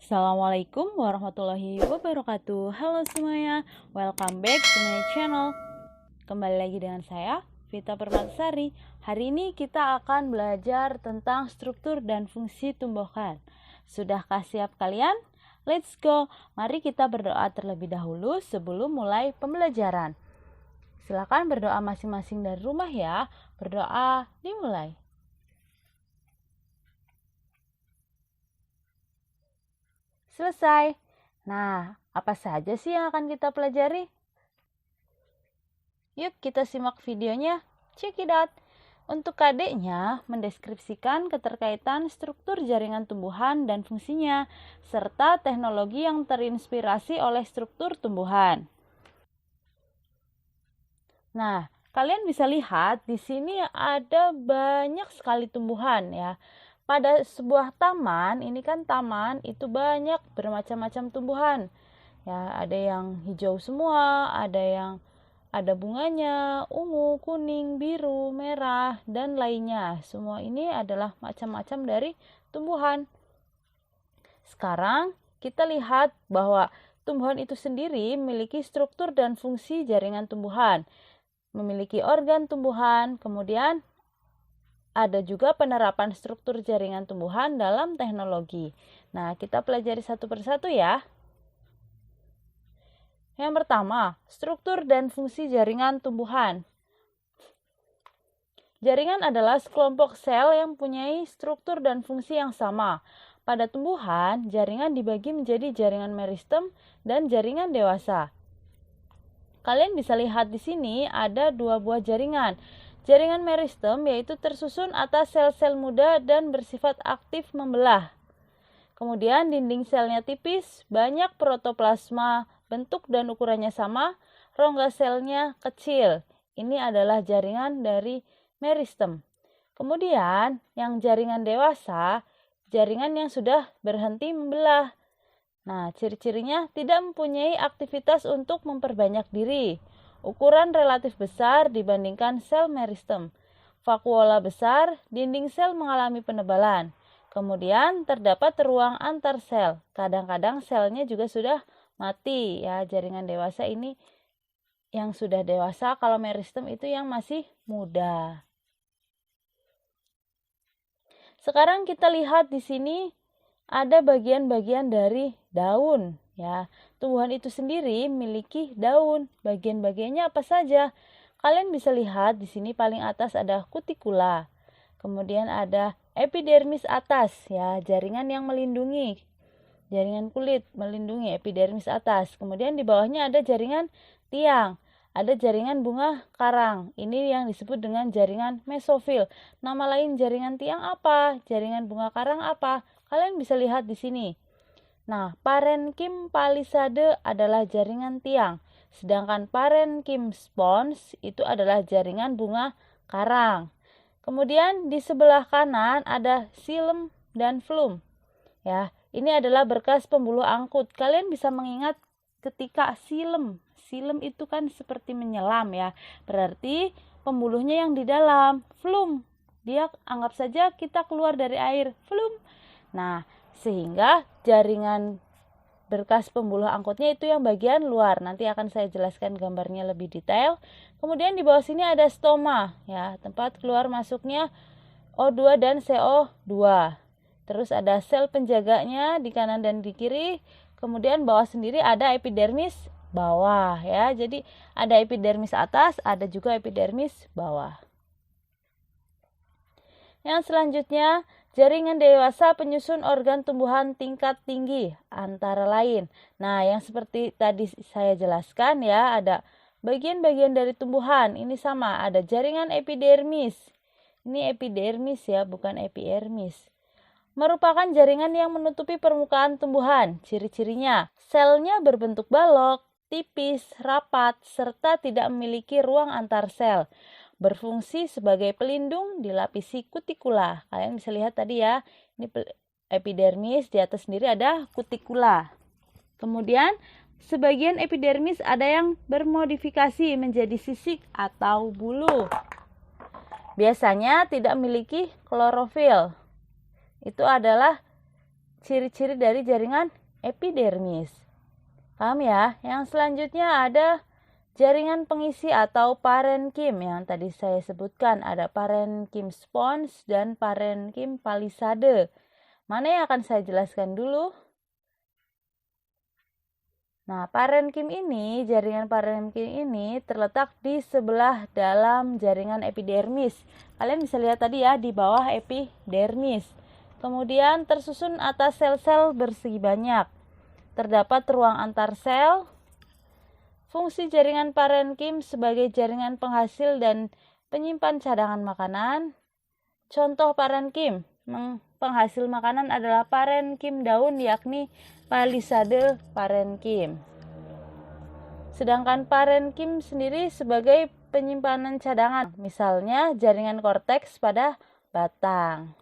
Assalamualaikum warahmatullahi wabarakatuh. Halo semuanya, welcome back to my channel. Kembali lagi dengan saya, Vita Permatasari. Hari ini kita akan belajar tentang struktur dan fungsi tumbuhan. Sudahkah siap kalian? Let's go. Mari kita berdoa terlebih dahulu sebelum mulai pembelajaran. Silakan berdoa masing-masing dari rumah ya. Berdoa dimulai. Selesai. Nah, apa saja sih yang akan kita pelajari? Yuk kita simak videonya. Check it out. Untuk KD-nya, mendeskripsikan keterkaitan struktur jaringan tumbuhan dan fungsinya, serta teknologi yang terinspirasi oleh struktur tumbuhan. Nah, kalian bisa lihat di sini ada banyak sekali tumbuhan ya. Pada sebuah taman, ini kan taman itu banyak bermacam-macam tumbuhan. Ya, ada yang hijau semua, ada bunganya, ungu, kuning, biru, merah, dan lainnya. Semua ini adalah macam-macam dari tumbuhan. Sekarang kita lihat bahwa tumbuhan itu sendiri memiliki struktur dan fungsi jaringan tumbuhan, memiliki organ tumbuhan, kemudian ada juga penerapan struktur jaringan tumbuhan dalam teknologi. Nah, kita pelajari satu persatu ya. Yang pertama, struktur dan fungsi jaringan tumbuhan. Jaringan adalah sekelompok sel yang mempunyai struktur dan fungsi yang sama. Pada tumbuhan, jaringan dibagi menjadi jaringan meristem dan jaringan dewasa. Kalian bisa lihat di sini ada dua buah jaringan. Jaringan meristem yaitu tersusun atas sel-sel muda dan bersifat aktif membelah. Kemudian dinding selnya tipis, banyak protoplasma, bentuk dan ukurannya sama, rongga selnya kecil. Ini adalah jaringan dari meristem. Kemudian yang jaringan dewasa, jaringan yang sudah berhenti membelah. Nah, ciri-cirinya tidak mempunyai aktivitas untuk memperbanyak diri. Ukuran relatif besar dibandingkan sel meristem. Vakuola besar, dinding sel mengalami penebalan. Kemudian terdapat ruang antar sel. Kadang-kadang selnya juga sudah mati ya. Jaringan dewasa ini yang sudah dewasa, kalau meristem itu yang masih muda. Sekarang kita lihat di sini ada bagian-bagian dari daun ya. Tumbuhan itu sendiri memiliki daun. Bagian-bagiannya apa saja? Kalian bisa lihat di sini paling atas ada kutikula. Kemudian ada epidermis atas ya, jaringan yang melindungi. Jaringan kulit melindungi epidermis atas. Kemudian di bawahnya ada jaringan tiang. Ada jaringan bunga karang. Ini yang disebut dengan jaringan mesofil. Nama lain jaringan tiang apa? Jaringan bunga karang apa? Kalian bisa lihat di sini. Nah, parenkim palisade adalah jaringan tiang. Sedangkan parenkim spons itu adalah jaringan bunga karang. Kemudian di sebelah kanan ada xilem dan flum. Ya, ini adalah berkas pembuluh angkut. Kalian bisa mengingat ketika xilem itu kan seperti menyelam ya. Berarti pembuluhnya yang di dalam. Flum, dia anggap saja kita keluar dari air. Flum. Nah, sehingga jaringan berkas pembuluh angkutnya itu yang bagian luar. Nanti akan saya jelaskan gambarnya lebih detail. Kemudian di bawah sini ada stoma ya, tempat keluar masuknya O2 dan CO2. Terus ada sel penjaganya di kanan dan di kiri. Kemudian bawah sendiri ada epidermis bawah ya. Jadi ada epidermis atas, ada juga epidermis bawah. Yang selanjutnya, jaringan dewasa penyusun organ tumbuhan tingkat tinggi antara lain. Nah, yang seperti tadi saya jelaskan ya, ada bagian-bagian dari tumbuhan. Ini sama, ada jaringan epidermis. Ini epidermis ya, bukan epiermis. Merupakan jaringan yang menutupi permukaan tumbuhan. Ciri-cirinya, selnya berbentuk balok, tipis, rapat, serta tidak memiliki ruang antar sel. Berfungsi sebagai pelindung dilapisi kutikula. Kalian bisa lihat tadi ya, ini epidermis, di atas sendiri ada kutikula. Kemudian sebagian epidermis ada yang bermodifikasi menjadi sisik atau bulu. Biasanya tidak memiliki klorofil. Itu adalah ciri-ciri dari jaringan epidermis. Paham ya? Yang selanjutnya ada jaringan pengisi atau parenkim yang tadi saya sebutkan. Ada parenkim spons dan parenkim palisade. Mana yang akan saya jelaskan dulu? Nah, jaringan parenkim ini terletak di sebelah dalam jaringan epidermis. Kalian bisa lihat tadi ya, di bawah epidermis. Kemudian tersusun atas sel-sel bersegi banyak. Terdapat ruang antar sel. Fungsi jaringan parenkim sebagai jaringan penghasil dan penyimpan cadangan makanan. Contoh parenkim penghasil makanan adalah parenkim daun, yakni palisade parenkim. Sedangkan parenkim sendiri sebagai penyimpanan cadangan, misalnya jaringan korteks pada batang.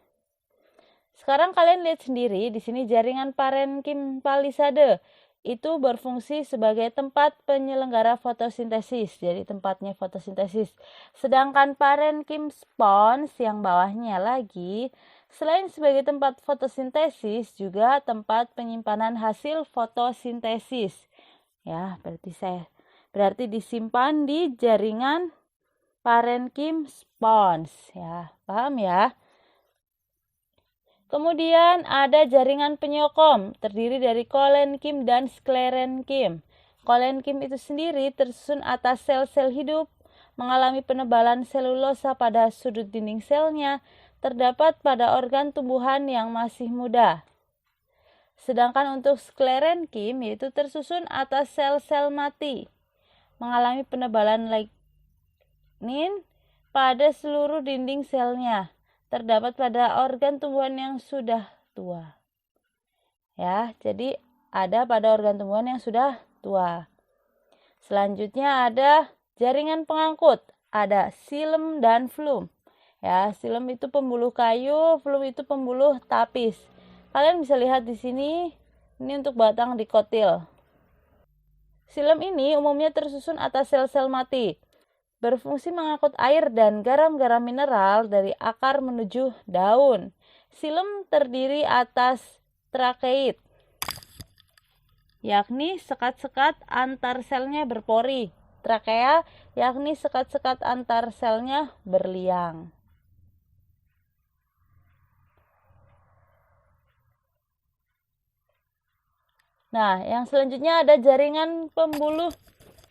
Sekarang kalian lihat sendiri di sini jaringan parenkim palisade itu berfungsi sebagai tempat penyelenggara fotosintesis, jadi tempatnya fotosintesis. Sedangkan parenkim spons yang bawahnya lagi, selain sebagai tempat fotosintesis, juga tempat penyimpanan hasil fotosintesis. Ya, berarti disimpan di jaringan parenkim spons. Ya, paham ya? Kemudian ada jaringan penyokom, terdiri dari kolenkim dan sklerenkim. Kolenkim itu sendiri tersusun atas sel-sel hidup, mengalami penebalan selulosa pada sudut dinding selnya, terdapat pada organ tumbuhan yang masih muda. Sedangkan untuk sklerenkim yaitu tersusun atas sel-sel mati, mengalami penebalan lignin pada seluruh dinding selnya, terdapat pada organ tumbuhan yang sudah tua. Ya, jadi ada pada organ tumbuhan yang sudah tua. Selanjutnya ada jaringan pengangkut, ada xilem dan flum. Ya, xilem itu pembuluh kayu, flum itu pembuluh tapis. Kalian bisa lihat di sini, ini untuk batang dikotil. Xilem ini umumnya tersusun atas sel-sel mati, berfungsi mengangkut air dan garam-garam mineral dari akar menuju daun. Xilem terdiri atas trakeit, yakni sekat-sekat antar selnya berpori. Trakea, yakni sekat-sekat antar selnya berliang. Nah, yang selanjutnya ada jaringan pembuluh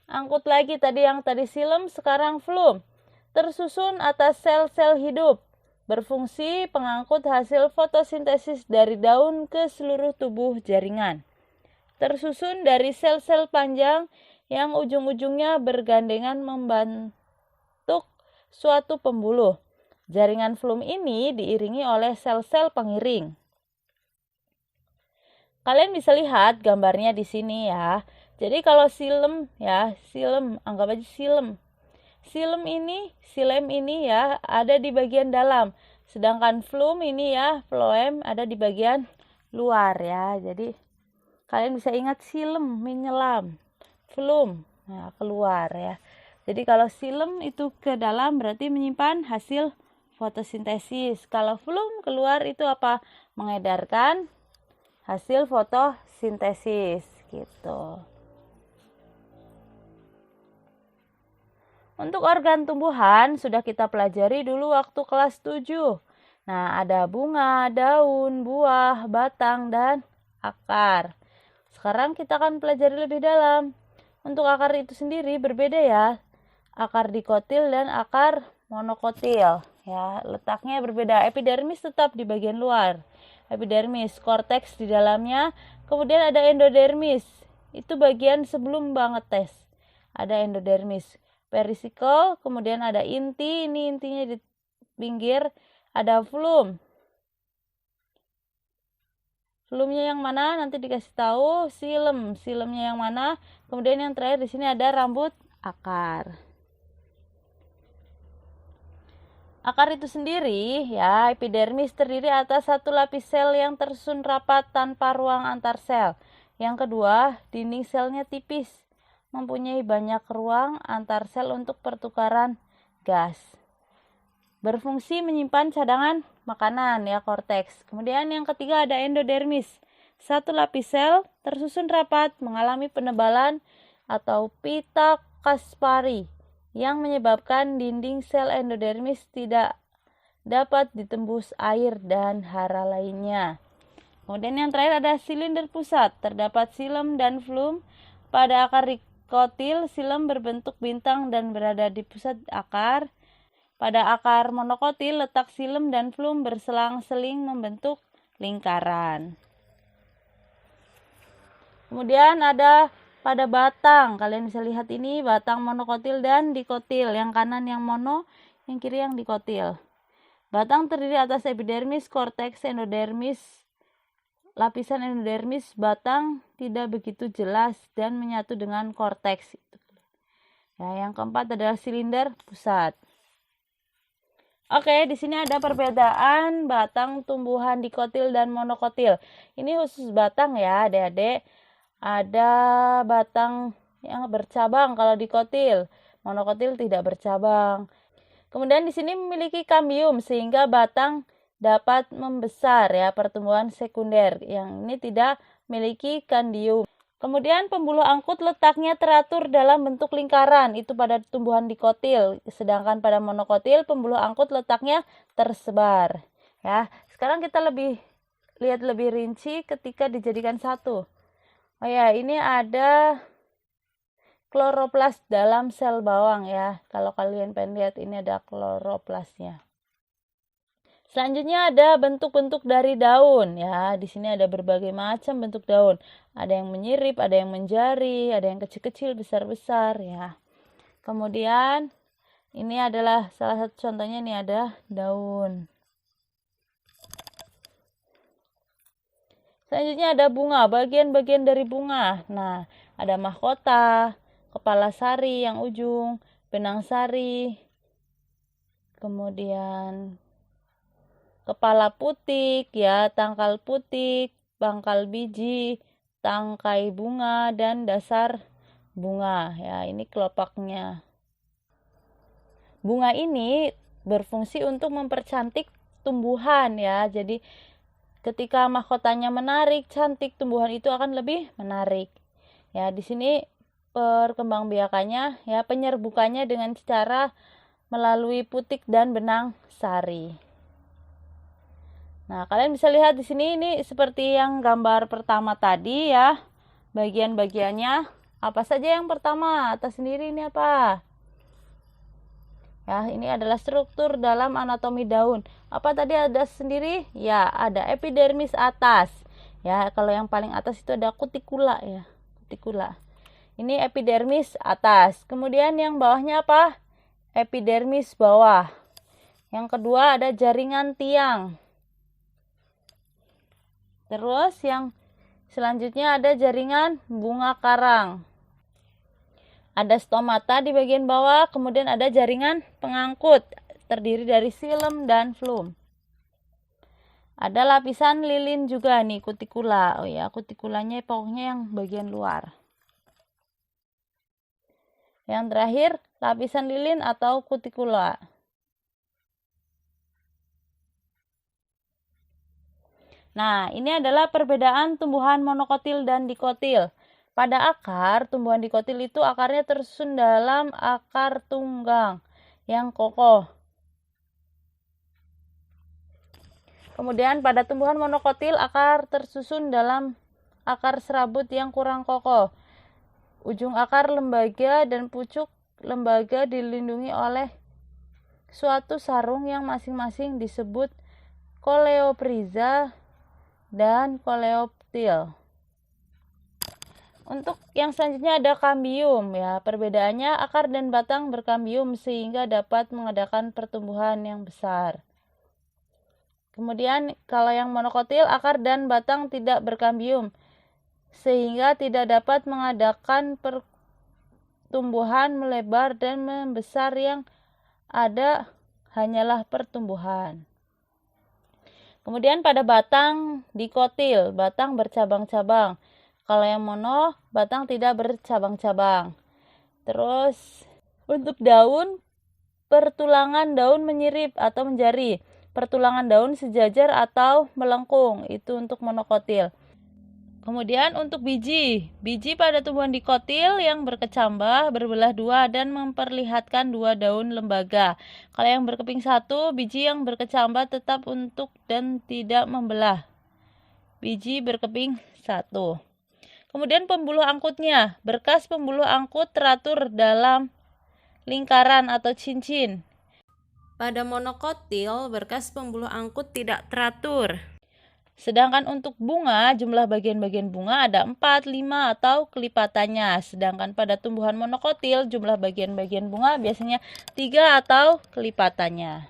angkut lagi yang tadi xilem, sekarang flum. Tersusun atas sel-sel hidup, berfungsi pengangkut hasil fotosintesis dari daun ke seluruh tubuh jaringan. Tersusun dari sel-sel panjang yang ujung-ujungnya bergandengan membentuk suatu pembuluh. Jaringan flum ini diiringi oleh sel-sel pengiring. Kalian bisa lihat gambarnya di sini ya. Jadi kalau xilem ya, anggap aja xilem. Xilem ini ya ada di bagian dalam. Sedangkan flum ini ya, phloem ada di bagian luar ya. Jadi kalian bisa ingat xilem menyelam, flum nah keluar ya. Jadi kalau xilem itu ke dalam berarti menyimpan hasil fotosintesis. Kalau flum keluar itu apa? Mengedarkan hasil fotosintesis gitu. Untuk organ tumbuhan sudah kita pelajari dulu waktu kelas 7. Nah, ada bunga, daun, buah, batang, dan akar. Sekarang kita akan pelajari lebih dalam. Untuk akar itu sendiri berbeda ya. Akar dikotil dan akar monokotil. Ya, letaknya berbeda. Epidermis tetap di bagian luar. Epidermis, korteks di dalamnya. Kemudian ada endodermis. Itu bagian sebelum banget tes. Ada endodermis. Perisikel, kemudian ada inti, ini intinya di pinggir, ada flum. Flumnya yang mana nanti dikasih tahu, silemnya yang mana. Kemudian yang terakhir di sini ada rambut akar. Akar itu sendiri ya, epidermis terdiri atas satu lapis sel yang tersusun rapat tanpa ruang antar sel. Yang kedua, dinding selnya tipis, mempunyai banyak ruang antar sel untuk pertukaran gas. berfungsi menyimpan cadangan makanan ya, korteks. Kemudian yang ketiga ada endodermis. Satu lapis sel tersusun rapat mengalami penebalan atau pita Kaspari yang menyebabkan dinding sel endodermis tidak dapat ditembus air dan hara lainnya. Kemudian yang terakhir ada silinder pusat. Terdapat silem dan flum pada akar dikotil. Silem berbentuk bintang dan berada di pusat akar. Pada akar monokotil letak silem dan flum berselang-seling membentuk lingkaran. Kemudian ada pada batang. Kalian bisa lihat ini batang monokotil dan dikotil. Yang kanan yang mono, yang kiri yang dikotil. Batang terdiri atas epidermis, korteks, endodermis. Lapisan endodermis batang tidak begitu jelas dan menyatu dengan korteks. Ya, yang keempat adalah silinder pusat. Oke, di sini ada perbedaan batang tumbuhan dikotil dan monokotil. Ini khusus batang ya, adik-adik. Ada batang yang bercabang kalau dikotil, monokotil tidak bercabang. Kemudian di sini memiliki kambium sehingga batang dapat membesar ya, pertumbuhan sekunder. Yang ini tidak memiliki kandium. Kemudian pembuluh angkut letaknya teratur dalam bentuk lingkaran, itu pada tumbuhan dikotil. Sedangkan pada monokotil pembuluh angkut letaknya tersebar. Ya, sekarang kita lihat lebih rinci ketika dijadikan satu. Oh ya, ini ada kloroplas dalam sel bawang ya. Kalau kalian pengen lihat, ini ada kloroplasnya. Selanjutnya ada bentuk-bentuk dari daun ya. Di sini ada berbagai macam bentuk daun. Ada yang menyirip, ada yang menjari, ada yang kecil-kecil, besar-besar ya. Kemudian ini adalah salah satu contohnya, nih ada daun. Selanjutnya ada bunga, bagian-bagian dari bunga. Nah, ada mahkota, kepala sari yang ujung, benang sari, kemudian kepala putik ya, tangkal putik, pangkal biji, tangkai bunga, dan dasar bunga ya. Ini kelopaknya. Bunga ini berfungsi untuk mempercantik tumbuhan ya. Jadi ketika mahkotanya menarik, cantik, tumbuhan itu akan lebih menarik. Ya, di sini perkembangbiakannya ya, penyerbukannya dengan cara melalui putik dan benang sari. Nah, kalian bisa lihat di sini ini seperti yang gambar pertama tadi ya. Bagian-bagiannya apa saja yang pertama? Atas sendiri ini apa? Ya, ini adalah struktur dalam anatomi daun. Apa tadi ada sendiri? Ya, ada epidermis atas. Ya, kalau yang paling atas itu ada kutikula ya. Kutikula. Ini epidermis atas. Kemudian yang bawahnya apa? Epidermis bawah. Yang kedua ada jaringan tiang. Terus yang selanjutnya ada jaringan bunga karang. Ada stomata di bagian bawah, kemudian ada jaringan pengangkut, terdiri dari silem dan flum. Ada lapisan lilin juga nih, kutikula. Oh ya, kutikulanya pokoknya yang bagian luar. Yang terakhir, lapisan lilin atau kutikula. Nah, ini adalah perbedaan tumbuhan monokotil dan dikotil. Pada akar, tumbuhan dikotil itu akarnya tersusun dalam akar tunggang yang kokoh. Kemudian pada tumbuhan monokotil, akar tersusun dalam akar serabut yang kurang kokoh. Ujung akar lembaga dan pucuk lembaga dilindungi oleh suatu sarung yang masing-masing disebut coleophysa dan coleoptil. Untuk yang selanjutnya ada kambium ya. Perbedaannya akar dan batang berkambium sehingga dapat mengadakan pertumbuhan yang besar. Kemudian kalau yang monokotil, akar dan batang tidak berkambium sehingga tidak dapat mengadakan pertumbuhan melebar dan membesar, yang ada hanyalah pertumbuhan. Kemudian pada batang dikotil, batang bercabang-cabang. Kalau yang mono, batang tidak bercabang-cabang. Terus untuk daun, pertulangan daun menyirip atau menjari, pertulangan daun sejajar atau melengkung, itu untuk monokotil. Kemudian untuk biji pada tumbuhan dikotil yang berkecambah, berbelah dua, dan memperlihatkan dua daun lembaga. Kalau yang berkeping satu, biji yang berkecambah tetap untuk dan tidak membelah. Biji berkeping satu. Kemudian pembuluh angkutnya, berkas pembuluh angkut teratur dalam lingkaran atau cincin. Pada monokotil, berkas pembuluh angkut tidak teratur. Sedangkan untuk bunga, jumlah bagian-bagian bunga ada 4, 5, atau kelipatannya. Sedangkan pada tumbuhan monokotil, jumlah bagian-bagian bunga biasanya 3 atau kelipatannya.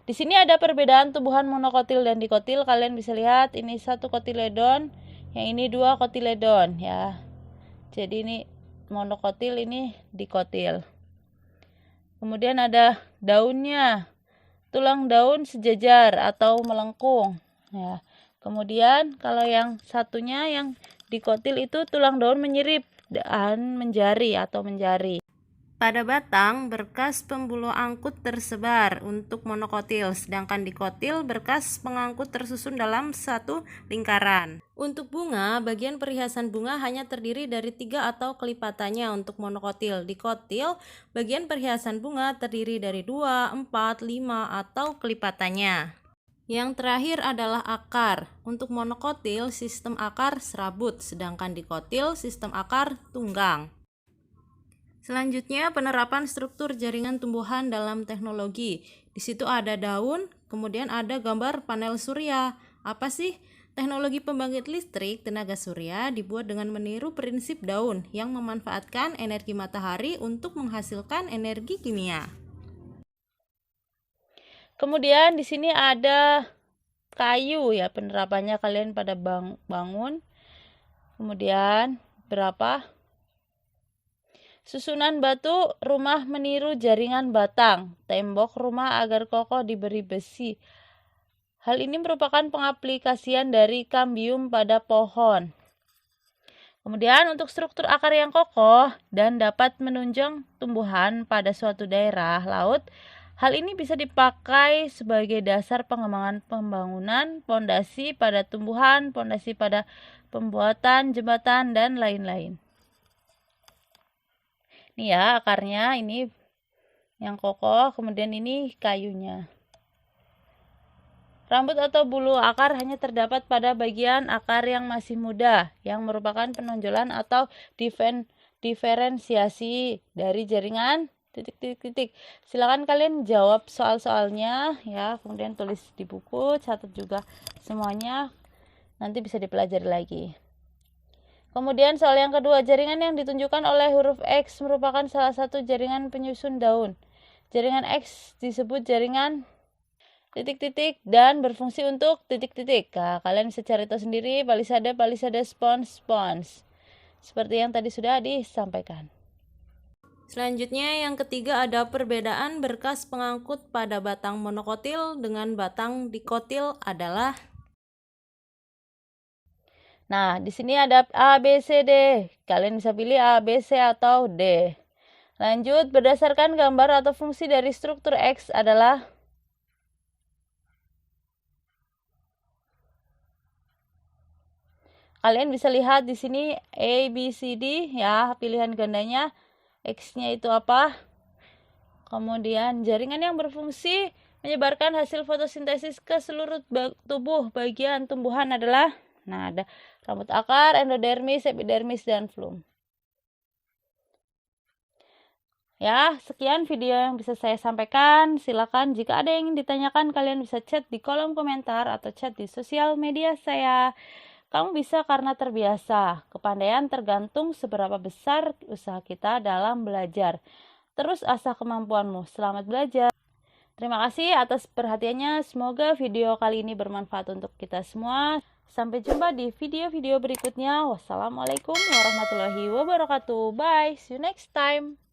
Di sini ada perbedaan tumbuhan monokotil dan dikotil. Kalian bisa lihat, ini satu kotiledon, yang ini 2 kotiledon ya. Jadi ini monokotil, ini dikotil. Kemudian ada daunnya, tulang daun sejajar atau melengkung ya. Kemudian kalau yang satunya yang dikotil itu tulang daun menyirip dan menjari atau menjari. Pada batang, berkas pembuluh angkut tersebar untuk monokotil, sedangkan dikotil berkas pengangkut tersusun dalam satu lingkaran. Untuk bunga, bagian perhiasan bunga hanya terdiri dari 3 atau kelipatannya untuk monokotil. Dikotil, bagian perhiasan bunga terdiri dari 2, 4, 5, atau kelipatannya. Yang terakhir adalah akar. Untuk monokotil, sistem akar serabut, sedangkan dikotil, sistem akar tunggang. Selanjutnya, penerapan struktur jaringan tumbuhan dalam teknologi. Di situ ada daun, kemudian ada gambar panel surya. Apa sih? Teknologi pembangkit listrik tenaga surya dibuat dengan meniru prinsip daun yang memanfaatkan energi matahari untuk menghasilkan energi kimia. Kemudian di sini ada kayu ya, penerapannya kalian pada bangun. Kemudian berapa? Susunan batu rumah meniru jaringan batang. Tembok rumah agar kokoh diberi besi. Hal ini merupakan pengaplikasian dari kambium pada pohon. Kemudian untuk struktur akar yang kokoh dan dapat menunjang tumbuhan pada suatu daerah laut, hal ini bisa dipakai sebagai dasar pengembangan pembangunan, pondasi pada tumbuhan, pondasi pada pembuatan jembatan, dan lain-lain. Ini ya akarnya, ini yang kokoh, kemudian ini kayunya. Rambut atau bulu akar hanya terdapat pada bagian akar yang masih muda, yang merupakan penonjolan atau diferensiasi dari jaringan titik. Silakan kalian jawab soal-soalnya ya, kemudian tulis di buku, catat juga semuanya, nanti bisa dipelajari lagi. Kemudian soal yang kedua, jaringan yang ditunjukkan oleh huruf X merupakan salah satu jaringan penyusun daun. Jaringan X disebut jaringan titik-titik dan berfungsi untuk titik-titik. Nah, kalian bisa cari tahu sendiri, palisade, spons. Seperti yang tadi sudah disampaikan. Selanjutnya yang ketiga ada perbedaan berkas pengangkut pada batang monokotil dengan batang dikotil adalah. Nah, di sini ada A, B, C, D. Kalian bisa pilih A, B, C atau D. Lanjut, berdasarkan gambar atau fungsi dari struktur X adalah. Kalian bisa lihat di sini A, B, C, D ya, pilihan gandanya. X-nya itu apa? Kemudian jaringan yang berfungsi menyebarkan hasil fotosintesis ke seluruh tubuh bagian tumbuhan adalah, nah ada rambut akar, endodermis, epidermis, dan flum. Ya, sekian video yang bisa saya sampaikan. Silakan jika ada yang ingin ditanyakan, kalian bisa chat di kolom komentar atau chat di sosial media saya. Kamu bisa karena terbiasa. Kepandaian tergantung seberapa besar usaha kita dalam belajar. Terus asah kemampuanmu. Selamat belajar. Terima kasih atas perhatiannya. Semoga video kali ini bermanfaat untuk kita semua. Sampai jumpa di video-video berikutnya. Wassalamualaikum warahmatullahi wabarakatuh. Bye. See you next time.